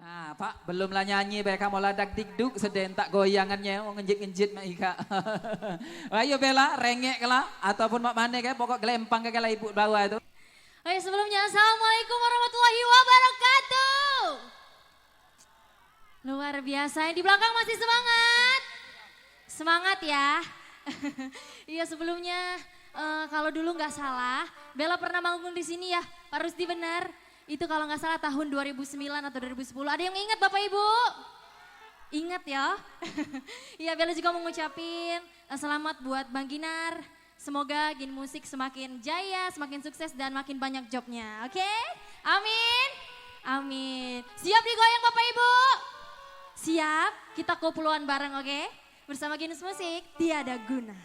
Ah, Pak, belumlah nyanyi bae kamu ladak dikduk sedentak goyangannya ngenjit-ngenjit mak Ika. Ayo Bella, rengek lah ataupun mak mana kayak pokok gelempang ke lah ibu bawah itu. Oke, sebelumnya Assalamualaikum warahmatullahi wabarakatuh. Luar biasa, yang di belakang masih semangat. Semangat ya. Iya, sebelumnya kalau dulu nggak salah, Bella pernah manggung di sini ya, Pak Rusdi benar. Itu kalau nggak salah tahun 2009 atau 2010. Ada yang ingat Bapak Ibu? Ingat ya. Iya, Bella juga mengucapin selamat buat Bang Ginar. Semoga Gin Musik semakin jaya, semakin sukses dan makin banyak jobnya. Oke? Amin. Amin. Siap digoyang Bapak Ibu? Siap? Kita kopuluan bareng, oke? Bersama Ginus Musik, tiada guna.